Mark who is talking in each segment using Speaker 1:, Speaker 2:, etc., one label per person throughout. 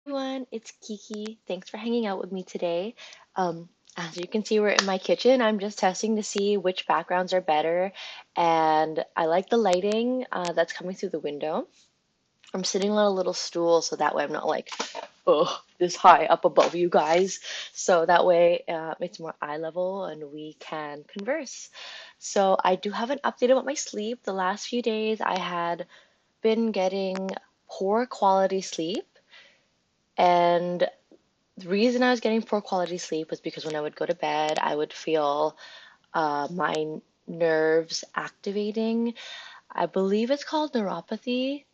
Speaker 1: Everyone, it's Kiki. Thanks for hanging out with me today. As you can see, we're in my kitchen. I'm just testing to see which backgrounds are better, and I like the lighting that's coming through the window. I'm sitting on a little stool so that way I'm not like, oh, this high up above you guys. So that way it's more eye level and we can converse. So I do have an update about my sleep. The last few days I had been getting poor quality sleep. And the reason I was getting poor quality sleep was because when I would go to bed, I would feel my nerves activating. I believe it's called neuropathy,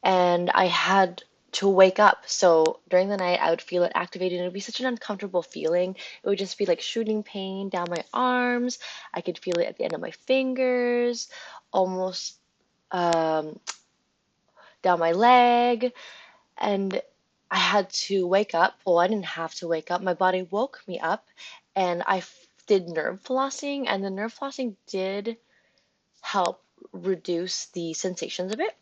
Speaker 1: and I had to wake up. So during the night, I would feel it activating. It would be such an uncomfortable feeling. It would just be like shooting pain down my arms. I could feel it at the end of my fingers, almost um, down my leg. And I had to wake up. Well, I didn't have to wake up. My body woke me up, and did nerve flossing, and the nerve flossing did help reduce the sensations a bit.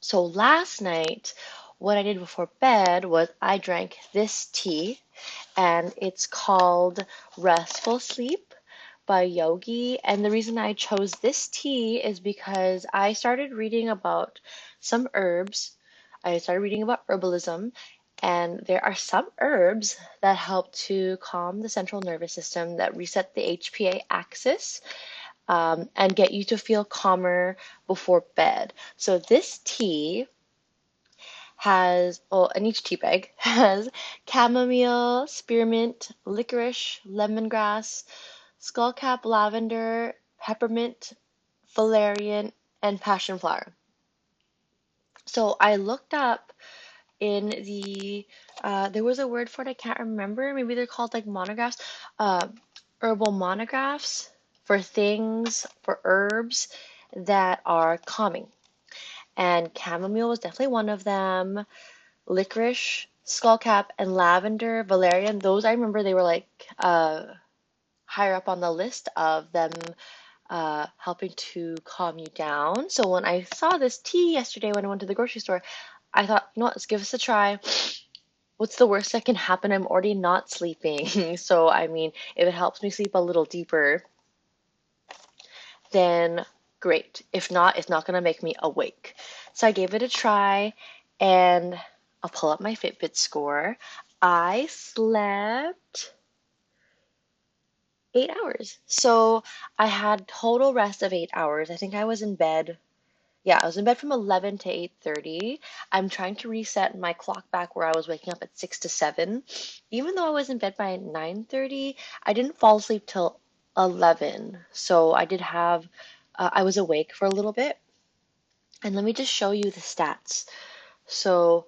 Speaker 1: So last night, what I did before bed was I drank this tea, and it's called Restful Sleep by Yogi. And the reason I chose this tea is because I started reading about some herbs. I started reading about herbalism, and there are some herbs that help to calm the central nervous system, that reset the HPA axis, and get you to feel calmer before bed. So this tea has, well, and each tea bag has chamomile, spearmint, licorice, lemongrass, skullcap lavender, peppermint, valerian, and passion flower. So I looked up in there was a word for it, I can't remember. Maybe they're called like monographs, uh, herbal monographs for things, for herbs that are calming. And chamomile was definitely one of them. Licorice, skullcap, and lavender, valerian, those I remember they were like higher up on the list of them helping to calm you down. So when I saw this tea yesterday when I went to the grocery store, I thought, you know what, let's give this a try. What's the worst that can happen? I'm already not sleeping. So, I mean, if it helps me sleep a little deeper, then great. If not, it's not going to make me awake. So I gave it a try, and I'll pull up my Fitbit score. I slept 8 hours. So I had total rest of 8 hours. I think I was in bed. Yeah, I was in bed from 11 to 8:30. I'm trying to reset my clock back where I was waking up at 6 to 7. Even though I was in bed by 9:30, I didn't fall asleep till 11. So I was awake for a little bit. And let me just show you the stats. So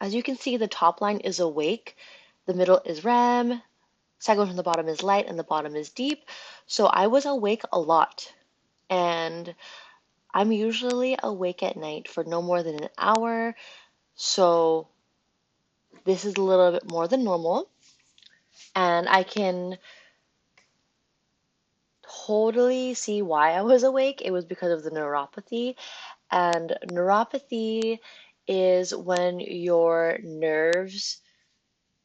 Speaker 1: as you can see, the top line is awake, the middle is REM, second one from the bottom is light, and the bottom is deep. So I was awake a lot. And I'm usually awake at night for no more than an hour, so this is a little bit more than normal. And I can totally see why I was awake. It was because of the neuropathy. And neuropathy is when your nerves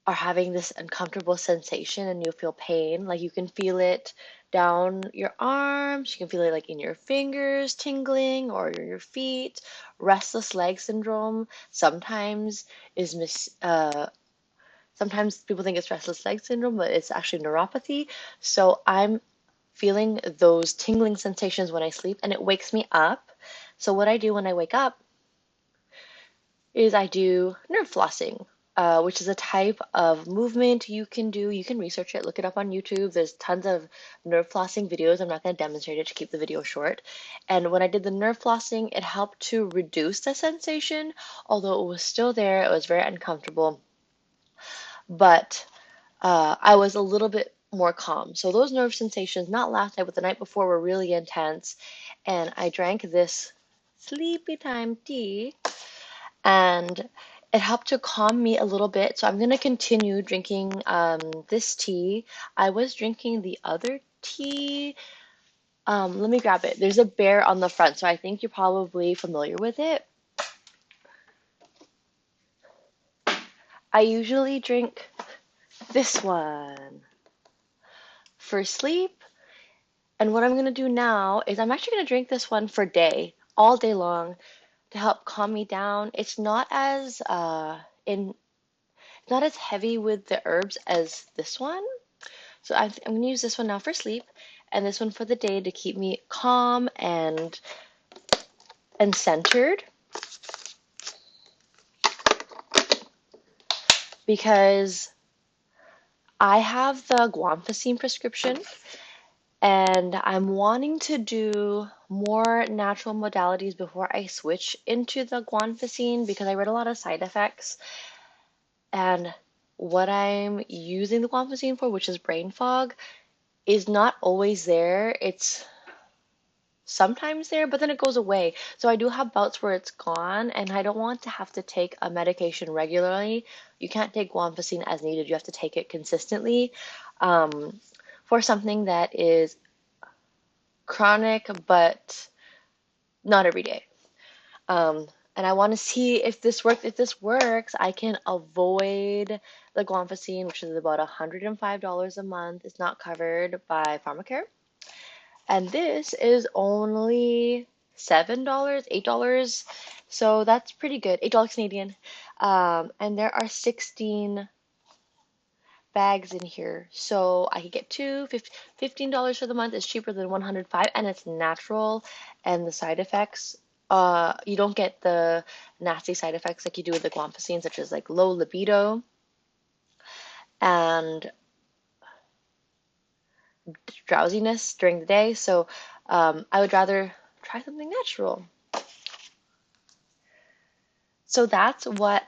Speaker 1: are having this uncomfortable sensation and you feel pain. Like you can feel it down your arms, you can feel it like in your fingers tingling or in your feet. Restless leg syndrome sometimes is sometimes people think it's restless leg syndrome, but it's actually neuropathy. So I'm feeling those tingling sensations when I sleep and it wakes me up. So what I do when I wake up is I do nerve flossing, which is a type of movement you can do. You can research it, look it up on YouTube. There's tons of nerve flossing videos. I'm not going to demonstrate it to keep the video short. And when I did the nerve flossing, it helped to reduce the sensation, although it was still there. It was very uncomfortable, but I was a little bit more calm. So those nerve sensations, not last night, but the night before, were really intense. And I drank this sleepy time tea and it helped to calm me a little bit. So I'm going to continue drinking this tea. I was drinking the other tea. Let me grab it. There's a bear on the front, so I think you're probably familiar with it. I usually drink this one for sleep. And what I'm going to do now is I'm actually going to drink this one for day, all day long, to help calm me down. It's not as not as heavy with the herbs as this one. So I'm going to use this one now for sleep and this one for the day to keep me calm and centered, because I have the guanfacine prescription and I'm wanting to do more natural modalities before I switch into the guanfacine because I read a lot of side effects. And what I'm using the guanfacine for, which is brain fog, is not always there. It's sometimes there, but then it goes away. So I do have bouts where it's gone, and I don't want to have to take a medication regularly. You can't take guanfacine as needed. You have to take it consistently for something that is chronic, but not every day. And I want to see if this works. If this works, I can avoid the guanfacine, which is about $105 a month. It's not covered by Pharmacare. And this is only $7, $8. So that's pretty good. $8 Canadian. And there are 16 bags in here. So I could get two, $15 for the month is cheaper than 105, and it's natural, and the side effects, you don't get the nasty side effects like you do with the guanfacine, such as like low libido and drowsiness during the day. So I would rather try something natural. So that's what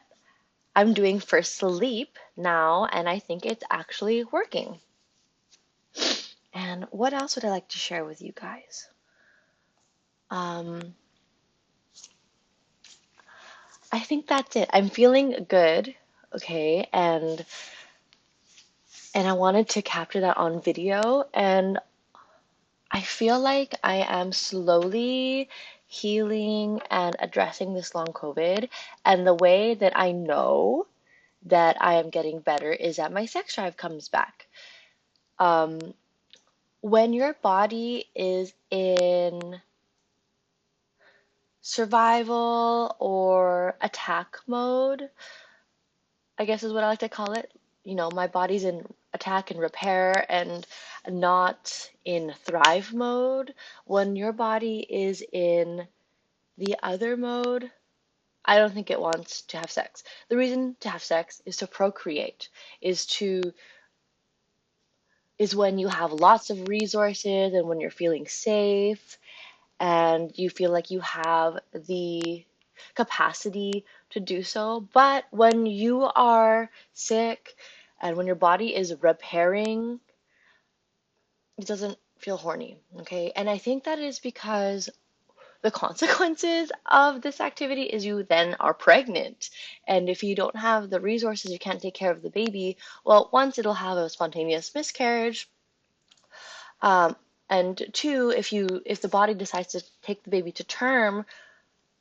Speaker 1: I'm doing for sleep now, and I think it's actually working. And what else would I like to share with you guys? I think that's it. I'm feeling good, okay, and I wanted to capture that on video, and I feel like I am slowly healing and addressing this long COVID, and the way that I know that I am getting better is that my sex drive comes back. Um, when your body is in survival or attack mode, I guess is what I like to call it. You know, my body's in attack and repair and not in thrive mode. When your body is in the other mode, I don't think it wants to have sex. The reason to have sex is to procreate, is when you have lots of resources and when you're feeling safe and you feel like you have the capacity to do so. But when you are sick and when your body is repairing, it doesn't feel horny, okay? And I think that is because the consequences of this activity is you then are pregnant. And if you don't have the resources, you can't take care of the baby, well, once it'll have a spontaneous miscarriage, um, and two, if the body decides to take the baby to term,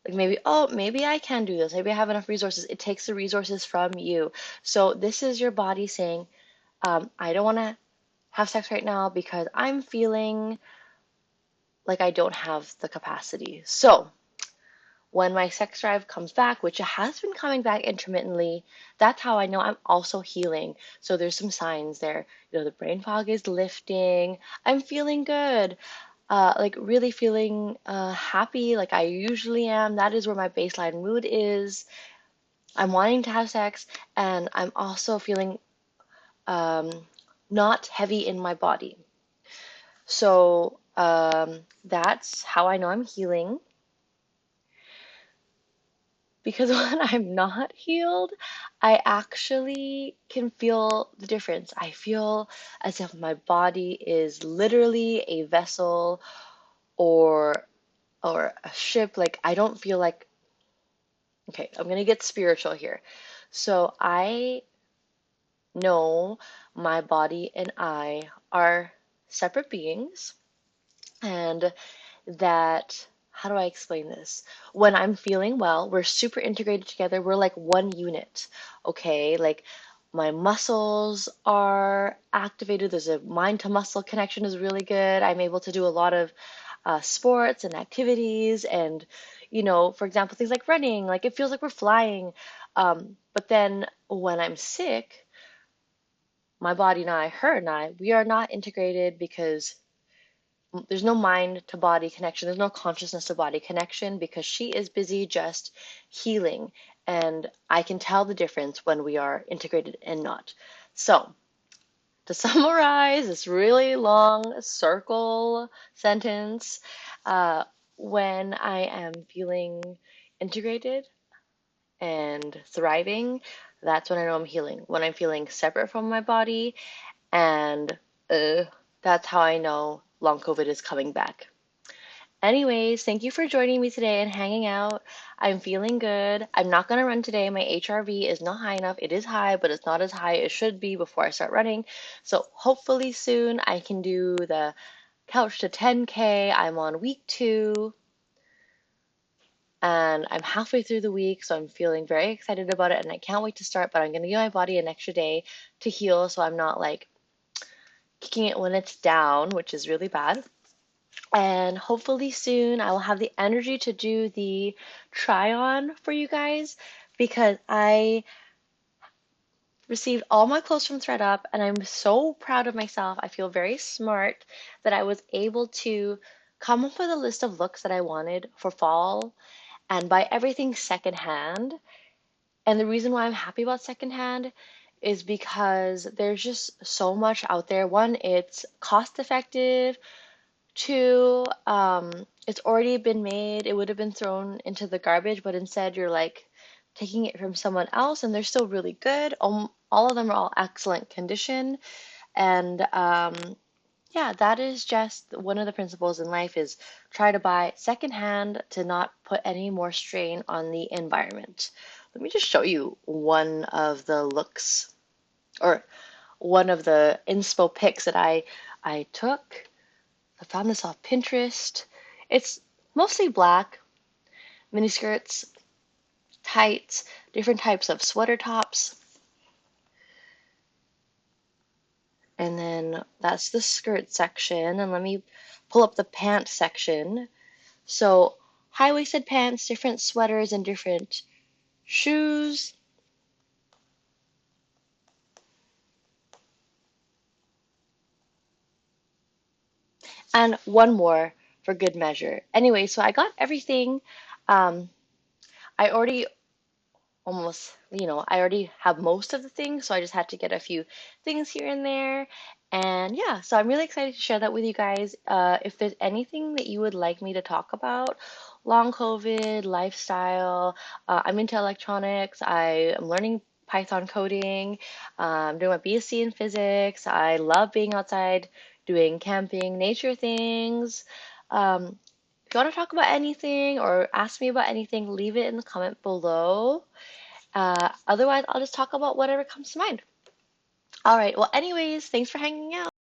Speaker 1: like maybe, oh, maybe I can do this. Maybe I have enough resources. It takes the resources from you. So this is your body saying, I don't want to have sex right now because I'm feeling like I don't have the capacity. So when my sex drive comes back, which it has been coming back intermittently, that's how I know I'm also healing. So there's some signs there. You know, the brain fog is lifting. I'm feeling good. Like really feeling happy like I usually am. That is where my baseline mood is. I'm wanting to have sex, and I'm also feeling um, not heavy in my body. So that's how I know I'm healing. Because when I'm not healed, I actually can feel the difference. I feel as if my body is literally a vessel or a ship. Like I don't feel like, okay, I'm gonna get spiritual here. So I know my body and I are separate beings, and that how do I explain this? When I'm feeling well, we're super integrated together. We're like one unit, okay? Like my muscles are activated. There's a mind to muscle connection is really good. I'm able to do a lot of sports and activities and, for example, things like running, like it feels like we're flying. But then when I'm sick, my body and I, her and I, we are not integrated because there's no mind to body connection. There's no consciousness to body connection because she is busy just healing. And I can tell the difference when we are integrated and not. So, to summarize this really long circle sentence, uh, when I am feeling integrated and thriving, that's when I know I'm healing. When I'm feeling separate from my body, and uh, that's how I know long COVID is coming back. Anyways, thank you for joining me today and hanging out. I'm feeling good. I'm not going to run today. My HRV is not high enough. It is high, but it's not as high as it should be before I start running. So hopefully soon I can do the couch to 10K. I'm on week 2 and I'm halfway through the week, so I'm feeling very excited about it and I can't wait to start, but I'm going to give my body an extra day to heal so I'm not like kicking it when it's down, which is really bad. And hopefully soon I will have the energy to do the try on for you guys because I received all my clothes from ThreadUp and I'm so proud of myself. I feel very smart that I was able to come up with a list of looks that I wanted for fall and buy everything secondhand. And the reason why I'm happy about secondhand is because there's just so much out there. One, it's cost effective. Two, it's already been made. It would have been thrown into the garbage, but instead you're like taking it from someone else and they're still really good. All of them are all excellent condition. And yeah, that is just one of the principles in life is try to buy secondhand to not put any more strain on the environment. Let me just show you one of the looks or one of the inspo pics that I took. I found this off Pinterest. It's mostly black, miniskirts, tights, different types of sweater tops. And then that's the skirt section. And let me pull up the pant section. So high-waisted pants, different sweaters, and different shoes. And one more for good measure. Anyway, so I got everything. Um, I already almost, I already have most of the things, so I just had to get a few things here and there. And yeah, so I'm really excited to share that with you guys. If there's anything that you would like me to talk about, long COVID, lifestyle, I'm into electronics, I am learning Python coding, I'm doing my BSc in physics, I love being outside, doing camping, nature things. If you want to talk about anything or ask me about anything, leave it in the comment below. Otherwise, I'll just talk about whatever comes to mind. All right. Well, anyways, thanks for hanging out.